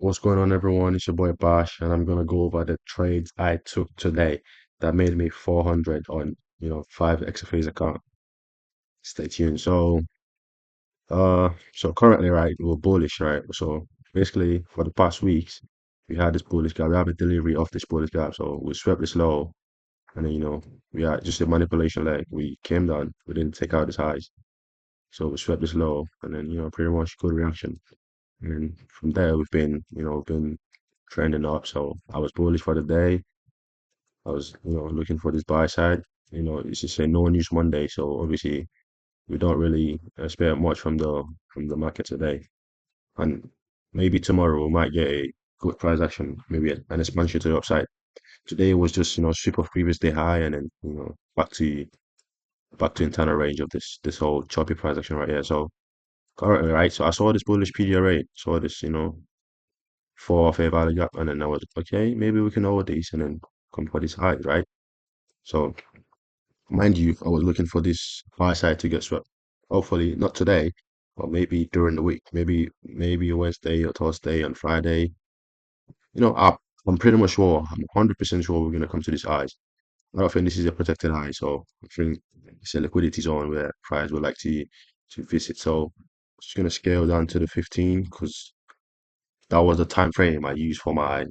What's going on, everyone? It's your boy Bash, and I'm gonna go over the trades I took today that made me 400 on, 5 XFA's account. Stay tuned. So currently, right, we're bullish, right? So basically, for the past weeks, we had this bullish gap. We have a delivery of this bullish gap. So we swept this low, and then we had just a manipulation leg. We came down. We didn't take out this highs, so we swept this low, and then pretty much good reaction. And from there, we've been trending up. So I was bullish for the day. I was, looking for this buy side. It's just a no news Monday, so obviously we don't really expect much from the market today. And maybe tomorrow we might get a good price action, maybe an expansion to the upside. Today was just, sweep of previous day high and then, back to internal range of this whole choppy price action right here. So currently, right? So I saw this bullish PDRA, saw this, four fair value gap, and then I was okay, maybe we can hold these and then come for this high, right? So mind you, I was looking for this buy side to get swept. Hopefully not today, but maybe during the week, maybe Wednesday or Thursday and Friday. I'm pretty much sure, I'm 100% sure we're gonna come to these highs. I don't think this is a protected high, so I think it's a liquidity zone where price would like to visit. So just gonna scale down to the 15 because that was the time frame I used for my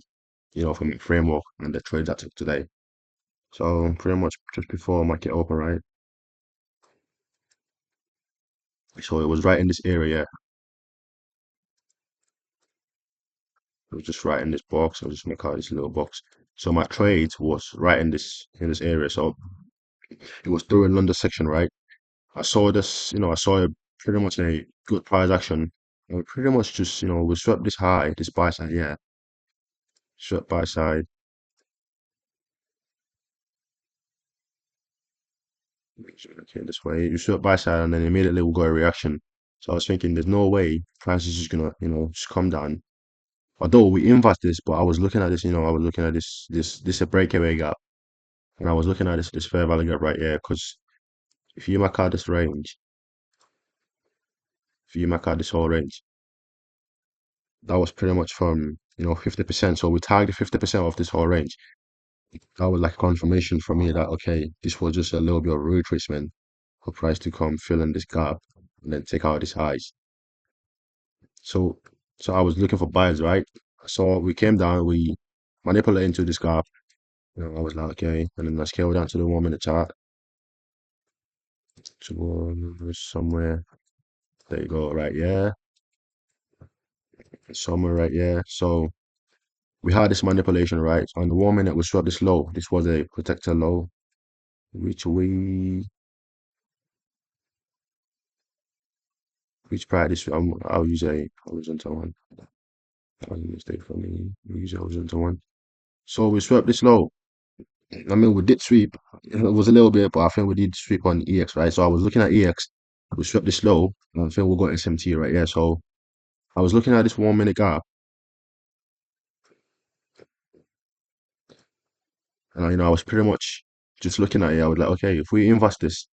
framework and the trades I took today. So pretty much just before market open, right? So it was right in this area. It was just right in this box. I'll just make out this little box. So my trades was right in this area. So it was during London section, right? I saw this, I saw pretty much a good price action. And we pretty much just, we swept this high, this buy side, yeah. Swept buy side. Okay, this way. You swept buy side and then immediately we got a reaction. So I was thinking there's no way price is just gonna, just come down. Although we inverse this, but I was looking at this, I was looking at this a breakaway gap, and I was looking at this fair value gap right here because if you mark out this range, if you mark out this whole range, that was pretty much from 50%. So we tagged 50% of this whole range. That was like confirmation for me that okay, this was just a little bit of retracement for price to come fill in this gap and then take out these highs. So so I was looking for buyers, right? So we came down, we manipulated into this gap. I was like, okay, and then I scaled down to the 1 minute chart to somewhere. There you go, right? Yeah, somewhere right here. So we had this manipulation, right? On the 1 minute, we struck this low. This was a protector low, which prior this. I'll use a horizontal one. That was a mistake for me. We use a horizontal one. So we swept this low. I mean, we did sweep. It was a little bit, but I think we did sweep on EX, right? So I was looking at EX. We swept this low. And I think we got SMT right here. So I was looking at this 1 minute gap, and I was pretty much just looking at it. I was like, okay, if we invest this,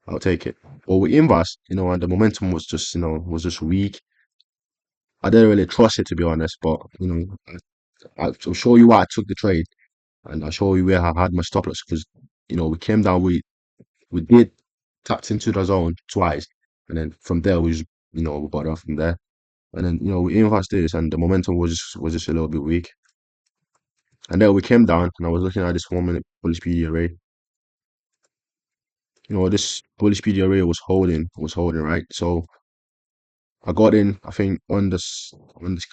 I'll take it. Or we invest, and the momentum was just, weak. I didn't really trust it to be honest, but I'll show you why I took the trade, and I'll show you where I had my stop loss because we came down, we did tapped into the zone twice, and then from there we bought off from there, and then we invested this, and the momentum was just a little bit weak, and then we came down, and I was looking at this 1 minute bullish PD array. This bullish PD array was holding right, so I got in, I think, on this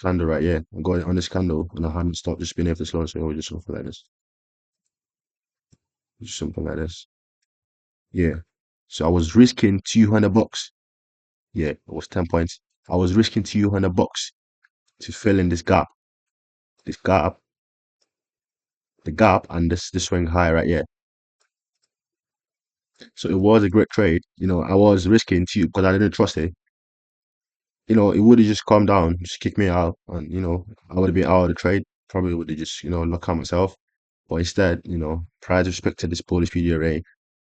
candle right here. I got it on this candle and I hadn't stopped, just been able to slow, so it was just something like this. Just something like this. Yeah. So I was risking $200. Yeah, it was 10 points. I was risking $200 to fill in this gap. This gap, the gap and this swing high right here. So it was a great trade. I was risking two because I didn't trust it. It would have just calmed down, just kicked me out, and I would have been out of the trade. Probably would have just locked out myself. But instead, price respected this bullish PDRA,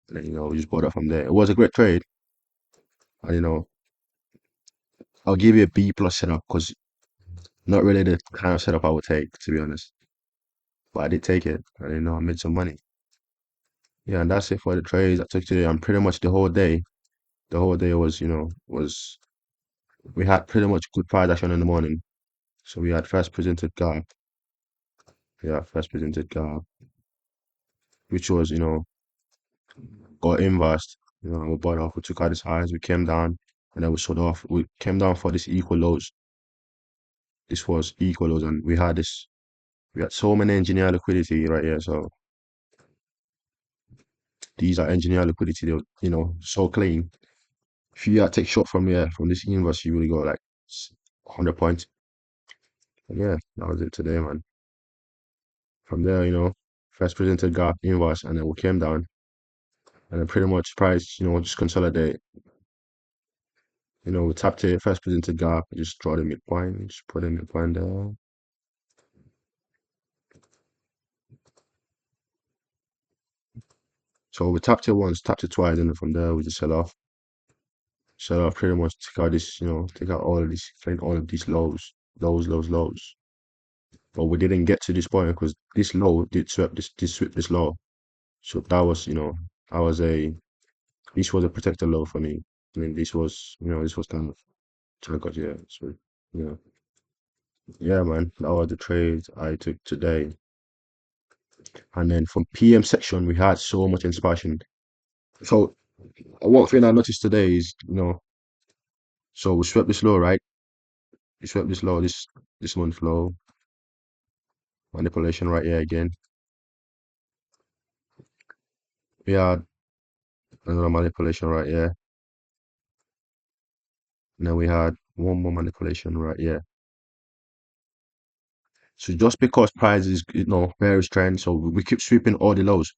and then we just bought it from there. It was a great trade, and I'll give you a B plus setup because Not really the kind of setup I would take, to be honest. But I did take it, and I made some money. Yeah, and that's it for the trades I took today. And pretty much the whole day was, we had pretty much good price action in the morning. So we had first presented gap, yeah, first presented gap, which was, got inversed. We bought off, we took out this highs, we came down, and then we sold off. We came down for this equal lows. This was equal lows, and we had so many engineer liquidity right here. So these are engineer liquidity, they were, so clean. If you take short from here, from this inverse, you really got like 100 points. And yeah, that was it today, man. From there, first presented gap inverse, and then we came down, and then pretty much price, just consolidate. We tapped it, first presented gap, just draw the midpoint, just put the midpoint there. So we tapped it once, tapped it twice, and then from there we just sell off. Sell off pretty much, take out this, take out all of these, clean all of these lows, lows. But we didn't get to this point because this low did sweep this low. So that was, that was a this was a protector low for me. I mean, this was kind of target, yeah. So yeah, yeah, man, that was the trades I took today. And then from PM section, we had so much inspiration. So one thing I noticed today is, so we swept this low, right? We swept this low, this month low, manipulation right here again. We had another manipulation right here. And then we had one more manipulation right here. So just because price is, very trend, so we keep sweeping all the lows.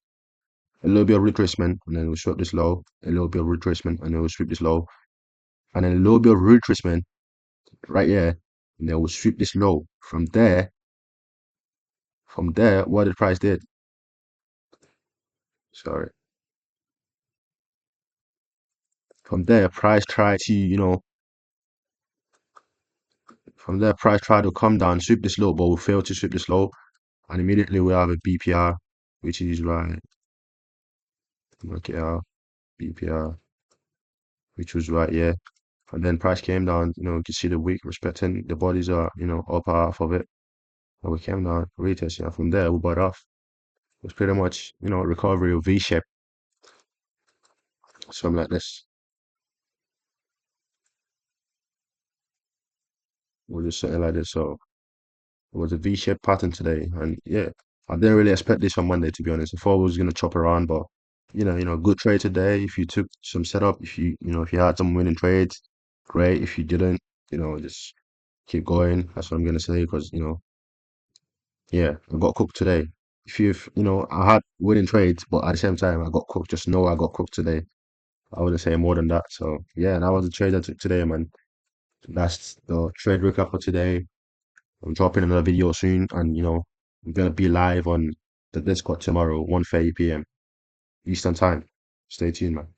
A little bit of retracement, and then we sweep this low. A little bit of retracement, and then we sweep this low. And then a little bit of retracement right here, and then we sweep this low. From there, what the price did? Sorry. From there, price tried to, from there, price tried to come down, sweep this low, but we failed to sweep this low. And immediately we have a BPR, which is right. Look at our BPR, which was right here. And then price came down, you can see the wick respecting the bodies are, upper half of it. And we came down, retest, from there we bought off. It was pretty much, recovery of V-shape, something like this. We're just something like this. So it was a V-shaped pattern today. And yeah, I didn't really expect this on Monday, to be honest. I thought we was gonna chop around, but good trade today. If you took some setup, if you had some winning trades, great. If you didn't, just keep going. That's what I'm gonna say, because yeah, I got cooked today. If you've, I had winning trades, but at the same time, I got cooked. Just know I got cooked today. I wouldn't say more than that. So yeah, that was the trade I took today, man. That's the trade recap for today. I'm dropping another video soon, and I'm gonna be live on the Discord tomorrow, 1:30 p.m. Eastern time. Stay tuned, man.